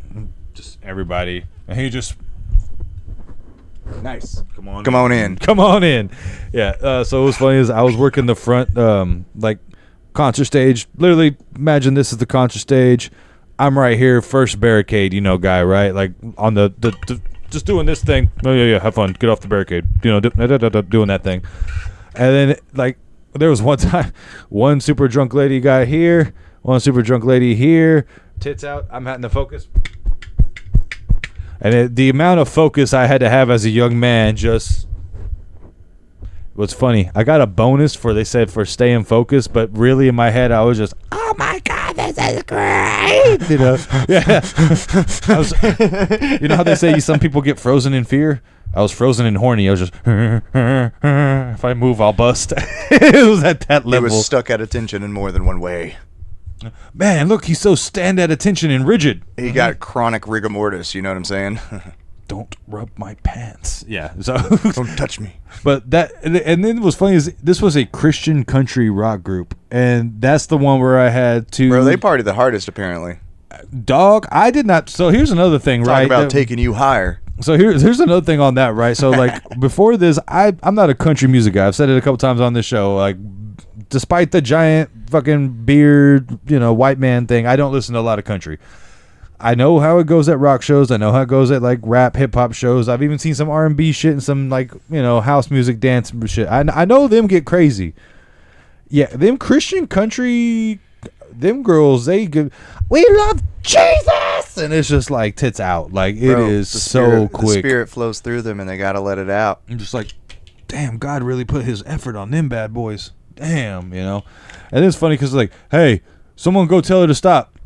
B: just everybody, and he just
A: Nice.
B: come on
A: in.
B: come on in. Yeah. So it was funny is I was working the front like concert stage. Literally, imagine this is the concert stage. I'm right here, first barricade, guy, right? Like on the just doing this thing. Oh yeah, have fun. Get off the barricade. Doing that thing. And then like there was one time, one super drunk lady got here, one super drunk lady here, tits out. I'm having the focus. And the amount of focus I had to have as a young man just was funny. I got a bonus they said for staying focused, but really in my head I was just, oh my God, this is great. Yeah. You know how they say some people get frozen in fear? I was frozen and horny. I was just, if I move, I'll bust. It was at that
A: He
B: level.
A: was stuck at attention in more than one way.
B: Man, look, he's so stand at attention and rigid.
A: He got chronic rigor mortis, you know what I'm saying?
B: Don't rub my pants. Yeah. So
A: Don't touch me.
B: But and then what's funny is this was a Christian country rock group, and that's the one where I had to.
A: Bro, they party the hardest, apparently.
B: Dog, I did not. So here's another thing,
A: Talk
B: right?
A: about taking you higher.
B: So here's another thing on that, right? So like before this, I'm not a country music guy. I've said it a couple times on this show. Like, despite the giant fucking beard, white man thing, I don't listen to a lot of country. I know how it goes at rock shows. I know how it goes at like rap, hip hop shows. I've even seen some R&B shit and some like house music, dance shit. I know them get crazy. Yeah, them Christian country, them girls, we love Jesus, and it's just like tits out. Like it
A: Bro,
B: is
A: the
B: so
A: spirit,
B: quick.
A: The spirit flows through them, and they gotta let it out.
B: I'm just like, damn, God really put his effort on them bad boys. Damn, And it's funny because like, hey, someone go tell her to stop.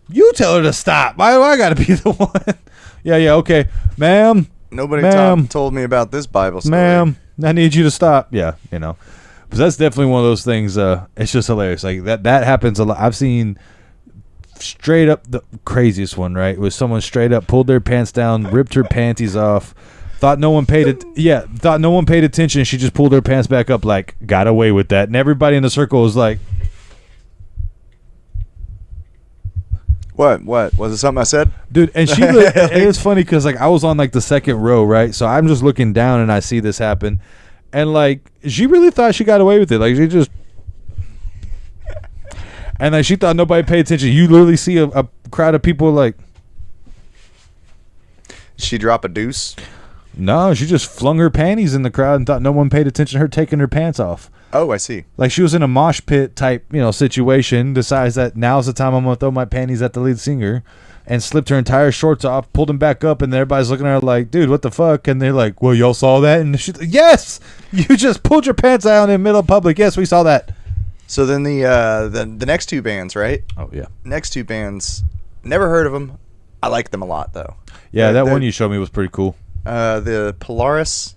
B: You tell her to stop. Why do I got to be the one? Yeah, okay. Ma'am.
A: Nobody
B: Ma'am.
A: told me about this Bible story.
B: Ma'am, I need you to stop. Yeah, But that's definitely one of those things. It's just hilarious. Like that happens a lot. I've seen straight up the craziest one, right? It was someone straight up pulled their pants down, ripped her panties off. Thought no one paid attention. She just pulled her pants back up, like got away with that. And everybody in the circle was like,
A: What? Was it something I said?
B: dude, and she and it's funny because like I was on like the second row, right? So I'm just looking down and I see this happen, and like she really thought she got away with it. Like she just, and like she thought nobody paid attention. You literally see a crowd of people like,
A: Did she drop a deuce?
B: no, she just flung her panties in the crowd and thought no one paid attention to her taking her pants off.
A: Oh, I see.
B: Like she was in a mosh pit type, situation. Decides that now's the time I'm gonna throw my panties at the lead singer. and slipped her entire shorts off, pulled them back up, and everybody's looking at her like, dude, what the fuck? And they're like, well, y'all saw that? And she's like, yes, you just pulled your pants out in the middle of public. Yes, we saw that.
A: So then the next two bands, right?
B: Oh, yeah.
A: Next two bands, never heard of them. I like them a lot, though.
B: Yeah, that one you showed me was pretty cool.
A: The Polaris.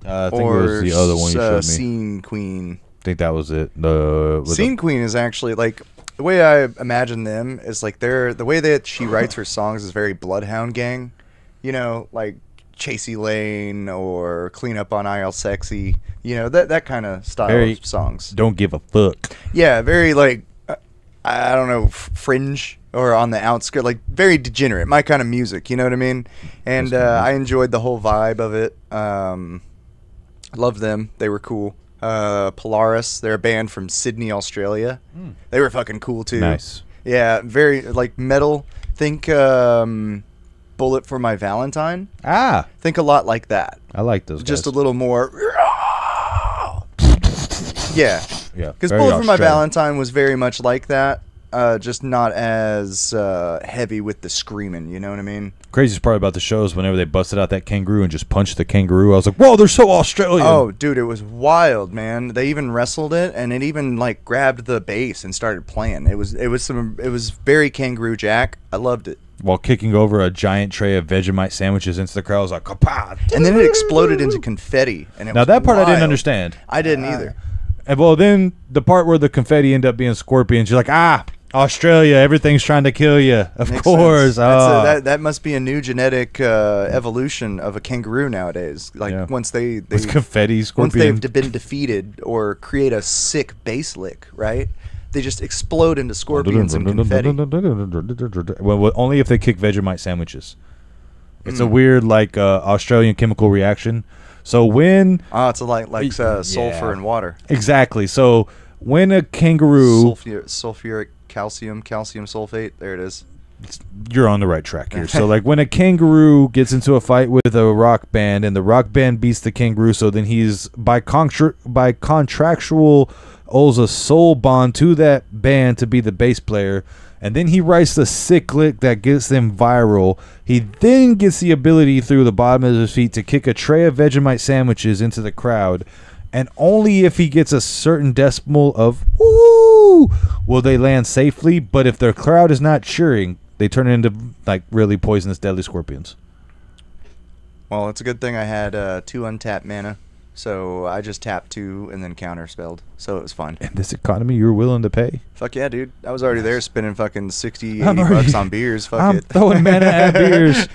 B: I think it was the other one you showed me.
A: Scene Queen.
B: I think that was it.
A: Scene Queen is actually like the way I imagine them is like the way that she writes her songs is very Bloodhound Gang, you know, like Chasey Lane or Clean Up on Aisle Sexy, you know, that kind of style
B: very
A: of songs.
B: Don't give a fuck.
A: Yeah, very like I don't know, fringe or on the outskirts, like very degenerate, my kind of music, you know what I mean? And I enjoyed the whole vibe of it. Loved them. They were cool. Polaris, they're a band from Sydney, Australia. They were fucking cool too.
B: Nice.
A: Yeah, very like metal. Think Bullet for My Valentine. Think a lot like that.
B: I like those
A: Just
B: guys.
A: a little more. Yeah.
B: Yeah.
A: Because Bullet for My Valentine was very much like that. Just not as heavy with the screaming, you know what I mean?
B: Craziest part about the show is whenever they busted out that kangaroo and just punched the kangaroo, I was like, whoa, they're so Australian.
A: Oh, dude, it was wild, man. They even wrestled it, and it even like grabbed the bass and started playing. It was very Kangaroo Jack. I loved it.
B: While kicking over a giant tray of Vegemite sandwiches into the crowd, I was like, kapah.
A: And then it exploded into confetti. And it
B: now
A: was
B: that part
A: wild.
B: I didn't understand.
A: I didn't either.
B: And well, then the part where the confetti ended up being scorpions, you're like, Australia, everything's trying to kill you. Of
A: Makes
B: course.
A: sense. That must be a new genetic evolution of a kangaroo nowadays. Like once they
B: with confetti scorpion.
A: Once they've been defeated or create a sick bass lick, right? They just explode into scorpions and confetti.
B: Well, only if they kick Vegemite sandwiches. It's a weird like Australian chemical reaction. So when
A: it's like sulfur and water.
B: Exactly. So when a kangaroo
A: sulfuric calcium sulfate, there it is.
B: You're on the right track here. So like when a kangaroo gets into a fight with a rock band and the rock band beats the kangaroo, so then he's by contractual owes a soul bond to that band to be the bass player, and then he writes the sick lick that gets them viral. He then gets the ability through the bottom of his feet to kick a tray of Vegemite sandwiches into the crowd, and only if he gets a certain decimal of woo will they land safely. But if the crowd is not cheering, they turn into like really poisonous, deadly scorpions.
A: Well, it's a good thing I had 2 untapped mana, so I just tapped 2 and then counterspelled, so it was fine.
B: In this economy, you're willing to pay?
A: Fuck yeah, dude. I was already there spending fucking 60, 80 bucks on beers. Fuck it.
B: I'm throwing mana at beers.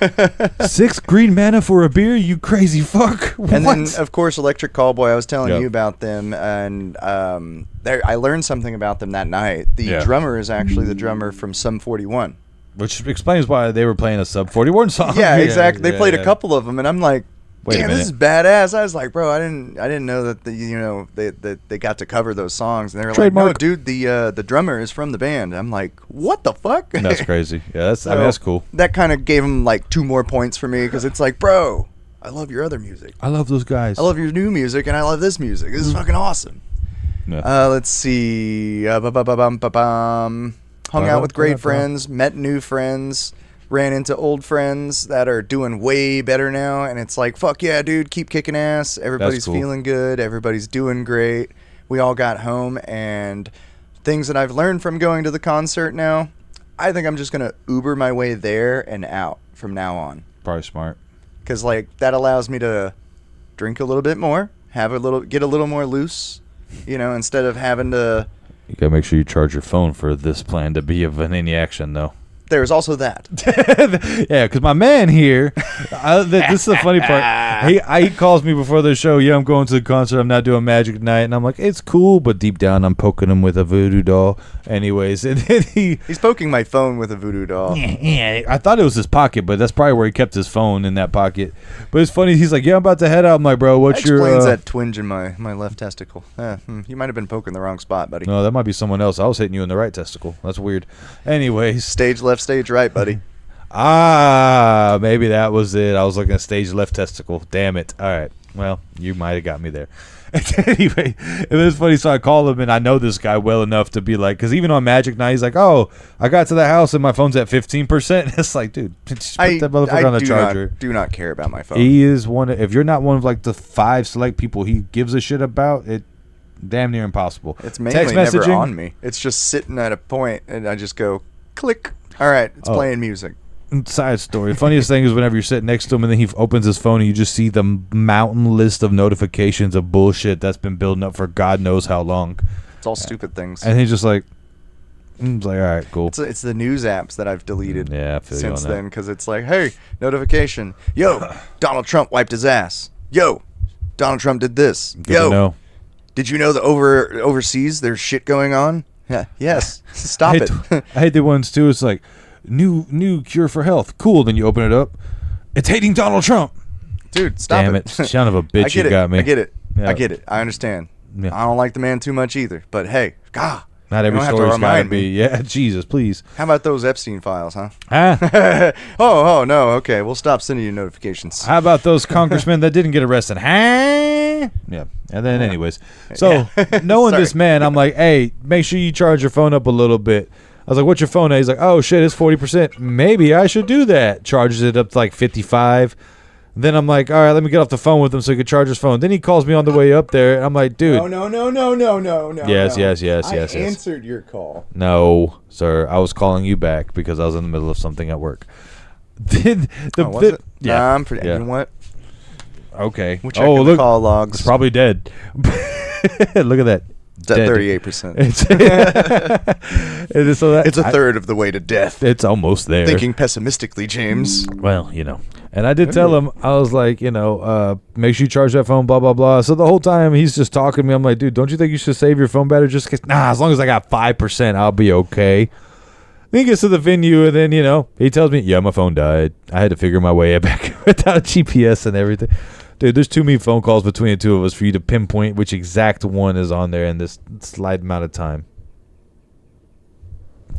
B: 6 green mana for a beer, you crazy fuck.
A: And then, of course, Electric Callboy, I was telling you about them, and I learned something about them that night. The drummer is actually the drummer from Sum 41.
B: Which explains why they were playing a Sub 41 song.
A: Yeah, exactly. They played a couple of them, and I'm like, damn, this is badass. I was like, bro, I didn't know that they got to cover those songs, and they were
B: Trademark.
A: like, no, dude, the drummer is from the band. I'm like, what the fuck?
B: That's crazy. Yeah, that's cool.
A: That kind of gave them like 2 more points for me because it's like, bro, I love your other music.
B: I love those guys.
A: I love your new music, and I love this music. This is fucking awesome.
B: Yeah.
A: Let's see. Hung out with great friends, met new friends. Ran into old friends that are doing way better now, and it's like, fuck yeah, dude, keep kicking ass. Everybody's feeling good. Everybody's doing great. We all got home, and things that I've learned from going to the concert now, I think I'm just going to Uber my way there and out from now on.
B: Probably smart.
A: Because, like, that allows me to drink a little bit more, get a little more loose, you know, instead of having to...
B: You got to make sure you charge your phone for this plan to be of any action, though.
A: There's also that.
B: Yeah, because my man here, this is the funny part. He calls me before the show, yeah, I'm going to the concert, I'm not doing Magic Night. And I'm like, it's cool, but deep down I'm poking him with a voodoo doll. Anyways, and then
A: he's poking my phone with a voodoo doll.
B: Yeah, I thought it was his pocket, but that's probably where he kept his phone, in that pocket. But it's funny, he's like, yeah, I'm about to head out. I'm like, bro, what's your...
A: Explains that twinge in my left testicle. You might have been poking the wrong spot, buddy.
B: No, that might be someone else. I was hitting you in the right testicle. That's weird. Anyways.
A: Stage left, stage right, buddy.
B: Maybe that was it. I was looking at stage left testicle. Damn it. All right. Well, you might have got me there. Anyway, it was funny. So I call him, and I know this guy well enough to be like, because even on Magic Night, he's like, "Oh, I got to the house and my phone's at 15%." It's like, dude, just put that motherfucker on the charger.
A: Do not care about my phone.
B: He is one. If you're not one of like the 5 select people he gives a shit about, it damn near impossible.
A: It's mainly never on me. It's just sitting at a point, and I just go click. All right, it's playing music.
B: Side story. Funniest thing is whenever you're sitting next to him and then he opens his phone and you just see the mountain list of notifications of bullshit that's been building up for God knows how long.
A: It's all stupid things.
B: And he's just like, all right, cool.
A: It's the news apps that I've deleted
B: since
A: then because it's like, hey, notification. Yo, Donald Trump wiped his ass. Yo, Donald Trump did this.
B: Good to know.
A: Did you know that overseas there's shit going on? Yeah. Yes. Stop it.
B: I hate the ones too. It's like, new cure for health. Cool. Then you open it up. It's hating Donald Trump.
A: Dude, stop
B: Damn it. Son of a bitch, you got me.
A: I get it.
B: Yeah.
A: I get it. I understand.
B: Yeah.
A: I don't like the man too much either. But hey, God.
B: Not every story's got to be. Yeah, Jesus, please.
A: How about those Epstein files, huh?
B: Huh?
A: Oh, no. Okay, we'll stop sending you notifications.
B: How about those congressmen that didn't get arrested? Huh? Yeah. And then anyways. So, knowing this man, I'm like, hey, make sure you charge your phone up a little bit. I was like, what's your phone at? He's like, oh, shit, it's 40%. Maybe I should do that. Charges it up to like 55. Then I'm like, all right, let me get off the phone with him so he could charge his phone. Then he calls me on the way up there. And I'm like, dude.
A: No.
B: Yes.
A: I answered your call.
B: No, sir. I was calling you back because I was in the middle of something at work.
A: Was it?
B: Yeah.
A: Nah, I'm pretty.
B: Yeah.
A: You know what?
B: Okay.
A: We'll check the call logs.
B: It's probably dead. Look at that.
A: It's at 38%. It's a third of the way to death.
B: It's almost there.
A: Thinking pessimistically, James.
B: Well, And I did tell him, I was like, make sure you charge that phone, blah, blah, blah. So the whole time he's just talking to me. I'm like, dude, don't you think you should save your phone battery? As long as I got 5%, I'll be okay. Then he gets to the venue, and then, he tells me, yeah, my phone died. I had to figure my way back without GPS and everything. Dude, there's too many phone calls between the two of us for you to pinpoint which exact one is on there in this slight amount of time.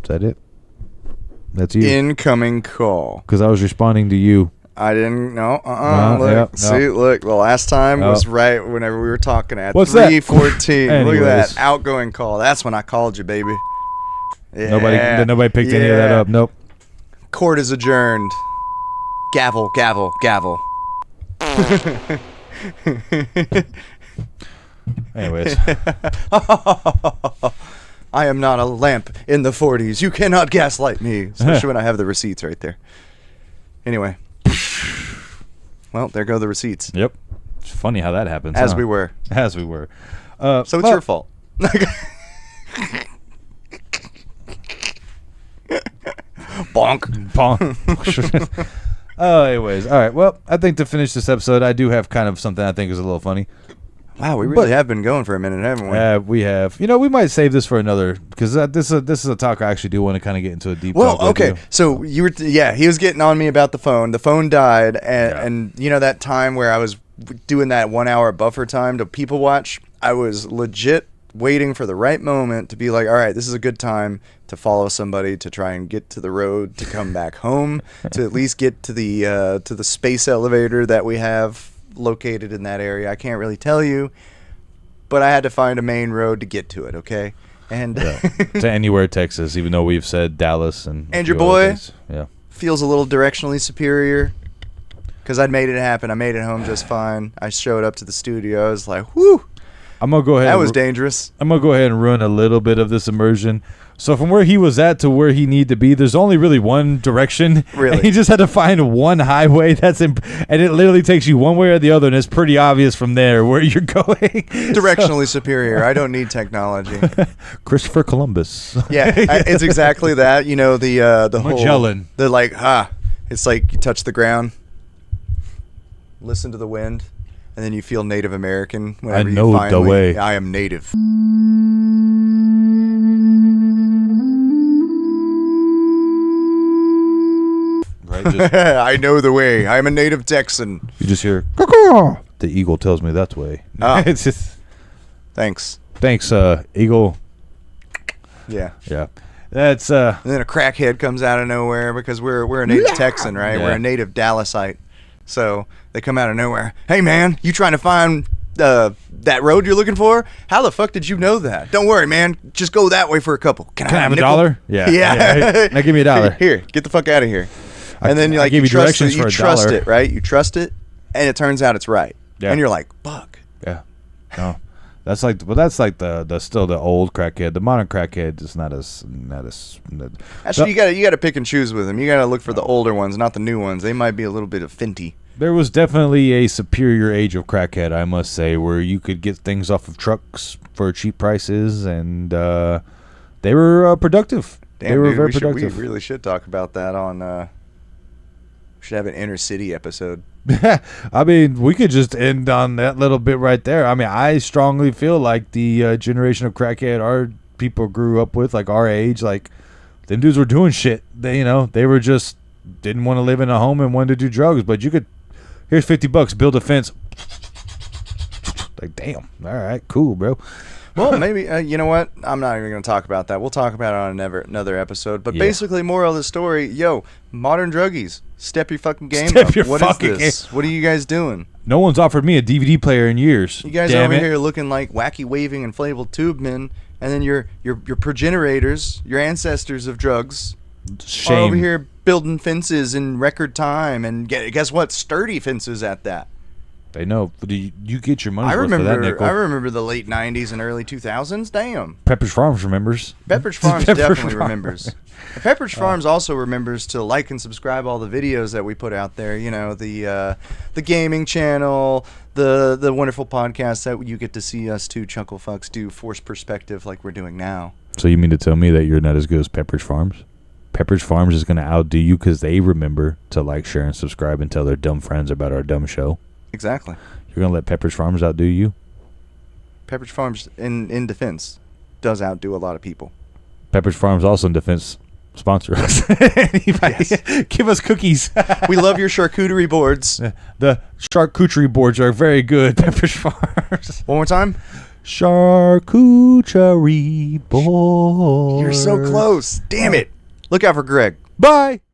B: Is that it? That's you.
A: Incoming call.
B: Because I was responding to you.
A: I didn't know.
B: Look.
A: Look. The last time was right whenever we were talking at
B: 3:14.
A: Look at that outgoing call. That's when I called you, baby. Yeah.
B: Nobody picked any of that up. Nope.
A: Court is adjourned. Gavel, gavel, gavel.
B: Anyways.
A: I am not a lamp in the 40s. You cannot gaslight me. Especially when I have the receipts right there. Anyway. Well, there go the receipts.
B: Yep. It's funny how that happens.
A: As we were. So it's your fault.
B: Bonk. Anyways. All right. Well, I think to finish this episode, I do have kind of something I think is a little funny.
A: Wow, we really have been going for a minute, haven't we?
B: We have. We might save this for another, because this is a talk I actually do want to kind of get into a deep talk.
A: Well, okay. So you were, he was getting on me about the phone. The phone died, and that time where I was doing that 1 hour buffer time to people watch, I was legit waiting for the right moment to be like, all right, this is a good time to follow somebody, to try and get to the road, to come back home, to at least get to the space elevator that we have located in that area. I can't really tell you, but I had to find a main road to get to it, okay? And
B: to anywhere Texas, even though we've said Dallas and
A: your boy
B: feels
A: a little directionally superior because I'd made it happen. I made it home just fine. I showed up to the studio. I was like, whoo.
B: I'm gonna go ahead.
A: That was dangerous.
B: I'm gonna go ahead and ruin a little bit of this immersion. So from where he was at to where he needed to be, there's only really one direction.
A: Really,
B: and he just had to find one highway. And it literally takes you one way or the other, and it's pretty obvious from there where you're going.
A: Directionally superior. I don't need technology.
B: Christopher Columbus.
A: Yeah, it's exactly that. The
B: Magellan.
A: It's like you touch the ground, listen to the wind. And then you feel Native American whenever you finally...
B: I know the way.
A: I am native.
B: Right,
A: I know the way. I'm a native Texan.
B: You just hear, caw-caw. The eagle tells me that's way. It's just...
A: Thanks,
B: eagle.
A: Yeah.
B: Yeah. That's...
A: And then a crackhead comes out of nowhere because we're a native Texan, right?
B: Yeah.
A: We're a native Dallasite. So they come out of nowhere. Hey, man, you trying to find that road you're looking for? How the fuck did you know that? Don't worry, man. Just go that way for a couple. Can I
B: have a
A: nickel?
B: dollar? Yeah.
A: Yeah.
B: Now give me a dollar.
A: Here, get the fuck out of here. And then
B: I give you
A: trust
B: directions
A: it,
B: for a
A: you trust
B: dollar.
A: it, right? You trust it, and it turns out it's right.
B: Yeah.
A: And you're like, fuck.
B: Yeah. No. That's like the still the old crackhead. The modern crackhead is not as.
A: Actually, you gotta pick and choose with them. You gotta look for the older ones, not the new ones. They might be a little bit of finty.
B: There was definitely a superior age of crackhead, I must say, where you could get things off of trucks for cheap prices, and they were productive.
A: Damn,
B: they were
A: dude,
B: very
A: we
B: productive.
A: really should talk about that on. We should have an inner city episode.
B: I mean, we could just end on that little bit right there. I mean, I strongly feel like the generation of crackhead our people grew up with, like our age, like them dudes were doing shit. They were just didn't want to live in a home and wanted to do drugs. But you could, here's $50, build a fence. Like, damn, all right, cool, bro.
A: Well, maybe you know what? I'm not even going to talk about that. We'll talk about it on another episode. But basically, moral of the story: modern druggies, step your fucking game up. What is this? What are you guys doing?
B: No one's offered me a DVD player in years.
A: You guys are over here looking like wacky waving inflatable tube men, and then your progenitors, your ancestors of drugs, are over here building fences in record time, and guess what? Sturdy fences at that.
B: They know. You get your money worth for that nickel.
A: I remember the late 90s and early 2000s. Damn.
B: Pepperidge Farms remembers.
A: Pepperidge Farms definitely remembers. And Pepperidge Farms also remembers to like and subscribe all the videos that we put out there. You know, the gaming channel, the wonderful podcasts that you get to see us two chuckle fucks do forced perspective like we're doing now.
B: So you mean to tell me that you're not as good as Pepperidge Farms? Pepperidge Farms is going to outdo you because they remember to like, share, and subscribe and tell their dumb friends about our dumb show.
A: Exactly.
B: You're going to let Pepperidge Farms outdo you?
A: Pepperidge Farms, in defense, does outdo a lot of people.
B: Pepperidge Farms also in defense sponsor us. Yes. Give us cookies.
A: We love your charcuterie boards.
B: The charcuterie boards are very good. Pepperidge Farms.
A: One more time.
B: Charcuterie board.
A: You're so close. Damn it. Look out for Greg.
B: Bye.